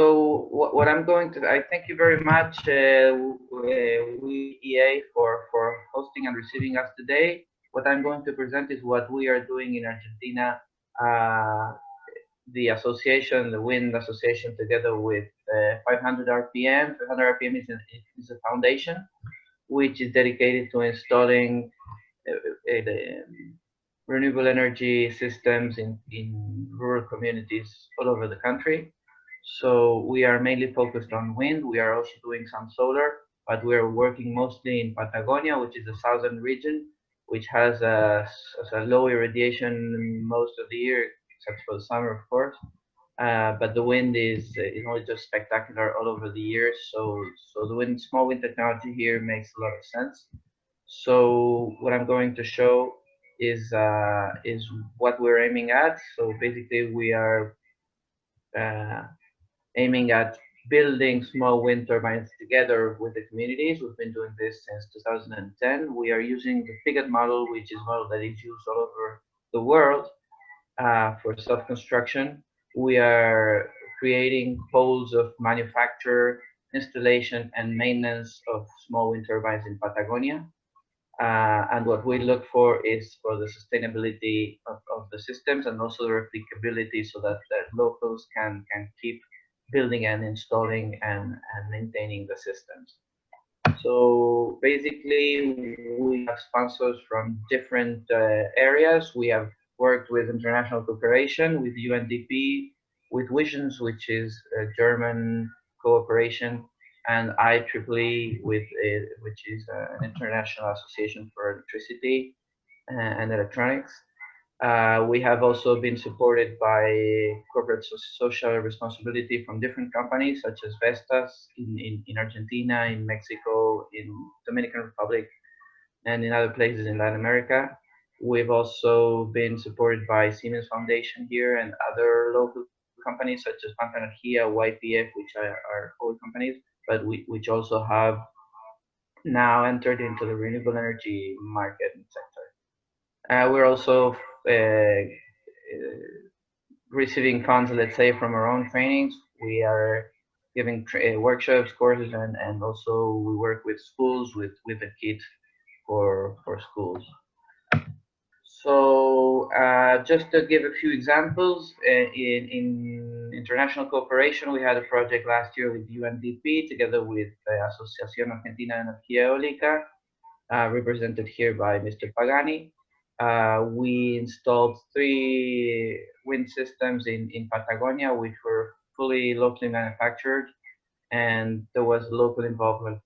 what I'm going to, I thank you very much, we EA for hosting and receiving us today. What I'm going to present is what we are doing in Argentina, the association, the Wind Association, together with 500 RPM. 500 RPM is a foundation which is dedicated to installing the renewable energy systems in rural communities all over the country. So we are mainly focused on wind. We are also doing some solar, but we are working mostly in Patagonia, which is the southern region, which has a low irradiation most of the year, except for the summer, of course. But the wind is not just spectacular all over the year. So the small wind technology here makes a lot of sense. So what I'm going to show is what we're aiming at. So basically, we are aiming at building small wind turbines together with the communities. We've been doing this since 2010. We are using the FIGAT model, which is a model that is used all over the world for self-construction. We are creating poles of manufacture, installation, and maintenance of small wind turbines in Patagonia. And what we look for is for the sustainability of the systems and also the replicability so that locals can keep building and installing and maintaining the systems. So basically, we have sponsors from different areas. We have worked with international cooperation, with UNDP, with Visions, which is a German cooperation, and IEEE, which is an international association for electricity and electronics. We have also been supported by corporate social responsibility from different companies such as Vestas in Argentina, in Mexico, in Dominican Republic, and in other places in Latin America. We've also been supported by Siemens Foundation here and other local companies such as Patagonia, YPF, which are old companies, but which also have now entered into the renewable energy market sector. We're also receiving funds, let's say, from our own trainings. We are giving workshops, courses, and also we work with schools with a kit for schools. So just to give a few examples, in international cooperation, we had a project last year with UNDP together with the Asociación Argentina de Energía Eólica, represented here by Mr. Pagani. We installed 3 wind systems in Patagonia, which were fully locally manufactured, and there was local involvement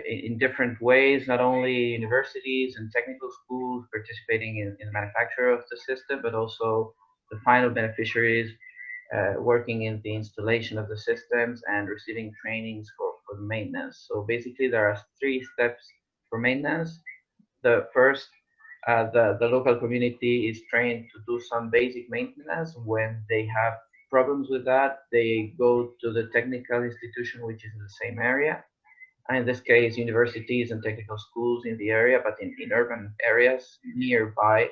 in different ways, not only universities and technical schools participating in the manufacture of the system, but also the final beneficiaries working in the installation of the systems and receiving trainings for the maintenance. So basically, there are 3 steps for maintenance. The first, the local community is trained to do some basic maintenance. When they have problems with that, they go to the technical institution, which is in the same area. And in this case, universities and technical schools in the area, but in urban areas nearby.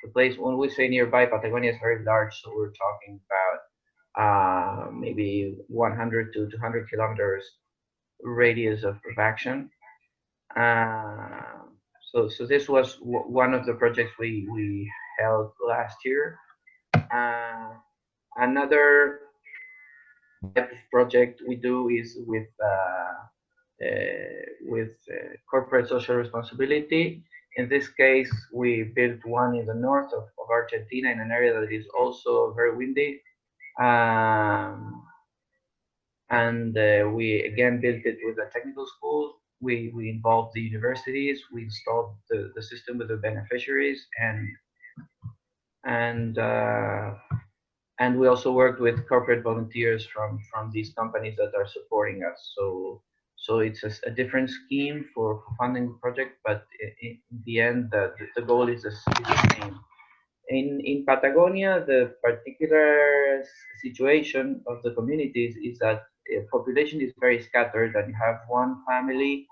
The place, when we say nearby, Patagonia is very large, so we're talking about maybe 100 to 200 kilometers radius of action. So this was one of the projects we held last year. Another type of project we do is with corporate social responsibility. In this case, we built one in the north of Argentina in an area that is also very windy. We again built it with a technical school. We involved the universities. We installed the system with the beneficiaries, and we also worked with corporate volunteers from these companies that are supporting us. So it's a different scheme for funding the project, but in the end, the goal is the same. In Patagonia, the particular situation of the communities is that population is very scattered, and you have one family,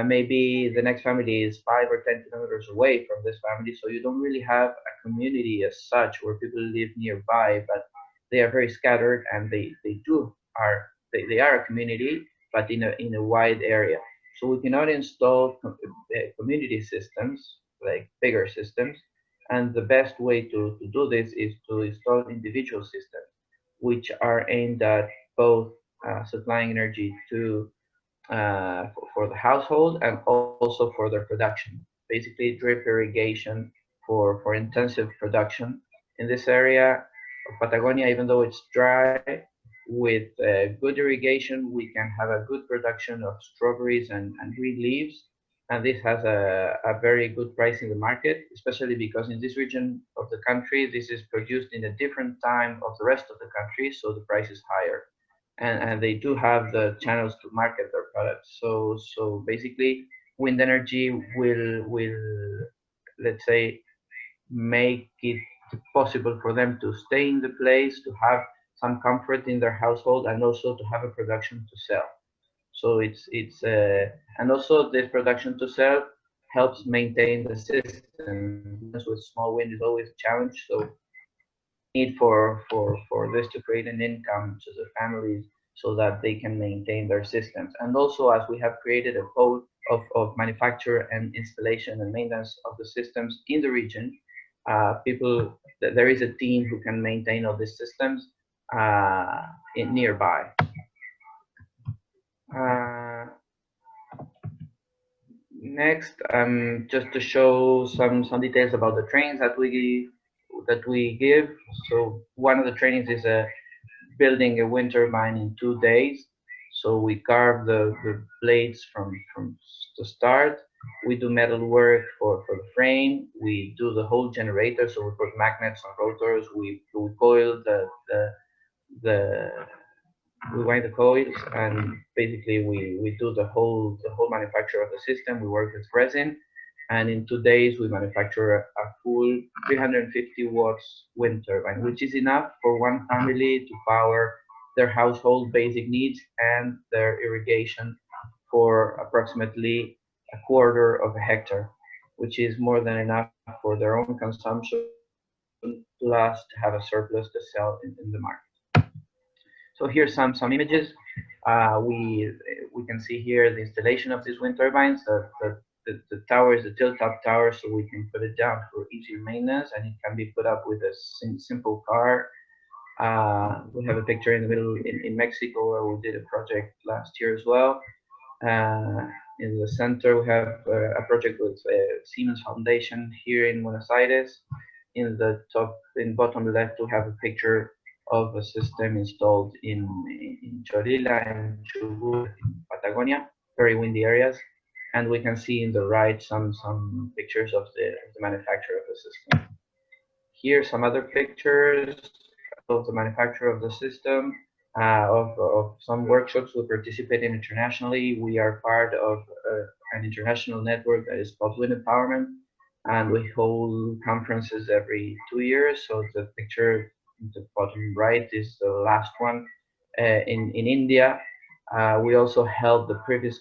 maybe the next family is 5 or 10 kilometers away from this family, so you don't really have a community as such where people live nearby, but they are very scattered, and they do they are a community, but in a wide area. So we cannot install community systems, like bigger systems, and the best way to do this is to install individual systems, which are aimed at both supplying energy to for the household and also for their production. Basically, drip irrigation for intensive production. In this area of Patagonia, even though it's dry, with good irrigation, we can have a good production of strawberries and green leaves. And this has a very good price in the market, especially because in this region of the country, this is produced in a different time of the rest of the country, so the price is higher. And they do have the channels to market their products. So basically, wind energy will let's say make it possible for them to stay in the place, to have some comfort in their household, and also to have a production to sell. So it's and also this production to sell helps maintain the system. With small wind is always a challenge, so need for this to create an income to the families so that they can maintain their systems. And also, as we have created a pole of manufacture and installation and maintenance of the systems in the region, people, there is a team who can maintain all these systems nearby. Uh, Next, just to show some details about the trainings that we give. So one of the trainings is building a wind turbine in 2 days. So we carve the blades from the start. We do metal work for the frame. We do the whole generator. So we put magnets on rotors. We coil the we wind the coils, and basically we do the whole manufacture of the system. We work with resin, and in 2 days we manufacture a full 350 watts wind turbine, which is enough for one family to power their household basic needs and their irrigation for approximately a quarter of a hectare, which is more than enough for their own consumption, plus to have a surplus to sell in the market. So here's some images. We can see here the installation of these wind turbines. The tower is a tilt-up tower, so we can put it down for easier maintenance, and it can be put up with a simple car. We have a picture in the middle in Mexico where we did a project last year as well. In the center, we have a project with Siemens Foundation here in Buenos Aires. In the bottom left, we have a picture of a system installed in Cholila and Chubut, in Patagonia, very windy areas. And we can see in the right some pictures of the manufacture of the system. Here some other pictures of the manufacture of the system, of some workshops we participate in internationally. We are part of an international network that is called Wind Empowerment, and we hold conferences every 2 years. So the picture in the bottom right is the last one in India. We also held the previous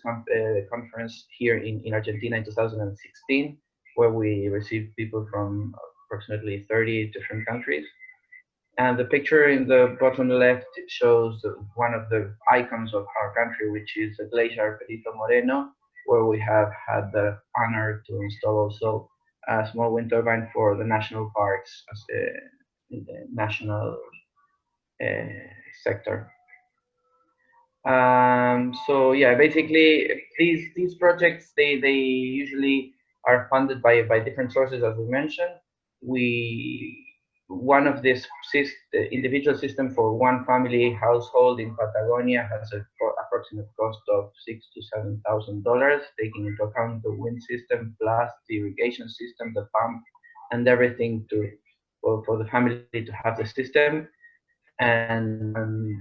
conference here in Argentina in 2016, where we received people from approximately 30 different countries. And the picture in the bottom left shows one of the icons of our country, which is the glacier Perito Moreno, where we have had the honor to install also a small wind turbine for the national parks as in the national sector. So yeah, basically these projects they usually are funded by different sources, as we mentioned. One of these individual system for one family household in Patagonia has an approximate cost of $6,000 to $7,000, taking into account the wind system plus the irrigation system, the pump, and everything for the family to have the system. And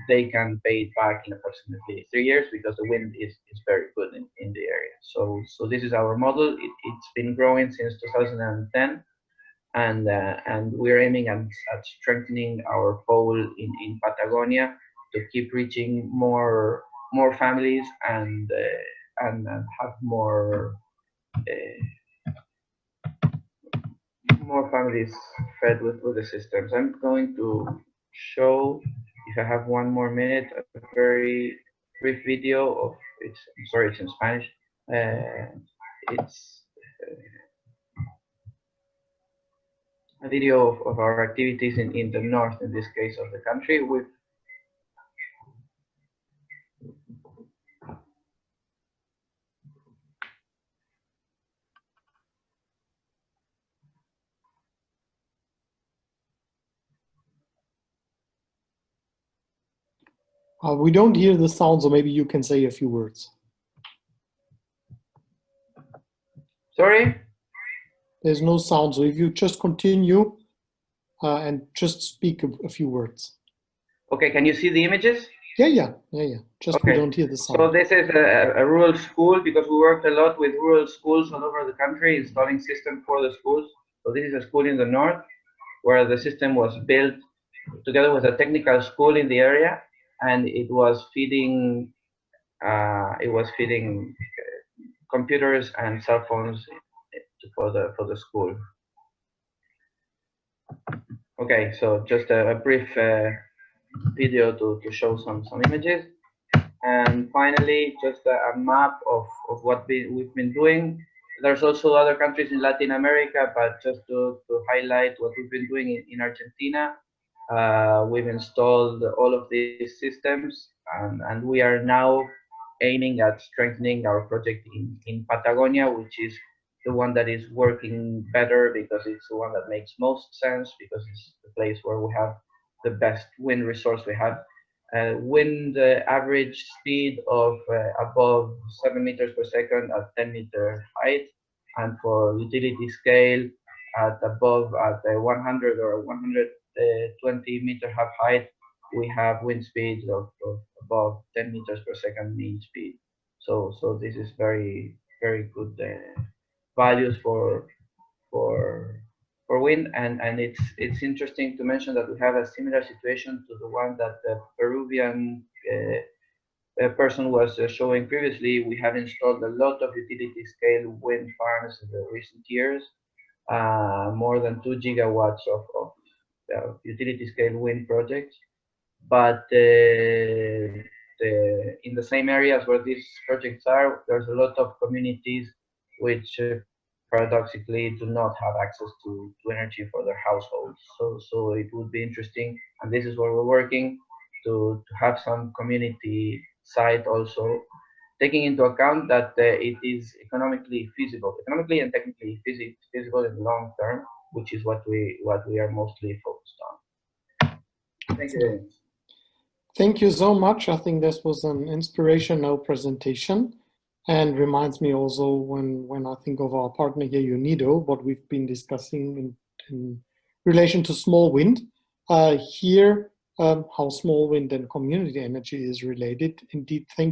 they can pay it back in approximately 3 years because the wind is very good in the area. So this is our model. It's been growing since 2010. And we're aiming at strengthening our pole in Patagonia to keep reaching more families and have more families fed with the systems. I'm going to show, if I have one more minute, a very brief video of it's. I'm sorry, it's in Spanish. It's a video of our activities in the north, in this case of the country, with we don't hear the sound, so maybe you can say a few words. Sorry? There's no sound, so if you just continue and just speak a few words. Okay, can you see the images? Yeah. Just okay. We don't hear the sound. So this is a rural school, because we worked a lot with rural schools all over the country, installing systems for the schools. So this is a school in the north, where the system was built together with a technical school in the area, and it was feeding computers and cell phones for the school. Okay, so just a brief video to show some images, and finally just a map of what we've been doing. There's also other countries in Latin America, but just to highlight what we've been doing in Argentina. We've installed all of these systems, and we are now aiming at strengthening our project in Patagonia, which is the one that is working better, because it's the one that makes most sense, because it's the place where we have the best wind resource. We have wind average speed of above 7 meters per second at 10-meter height, and for utility scale at 100 or 120-meter half height, we have wind speeds of above 10 meters per second mean speed. So this is very good values for wind, and it's interesting to mention that we have a similar situation to the one that the Peruvian person was showing previously. We have installed a lot of utility scale wind farms in the recent years, more than 2 gigawatts of utility scale wind projects. But in the same areas where these projects are, there's a lot of communities which paradoxically do not have access to energy for their households. So it would be interesting, and this is where we're working, to have some community side also, taking into account that it is economically and technically feasible in the long term, which is what we are mostly focused on. Thank you. Thank you so much. I think this was an inspirational presentation, and reminds me also when I think of our partner here, UNIDO, what we've been discussing in relation to small wind. Here, how small wind and community energy is related. Indeed, thank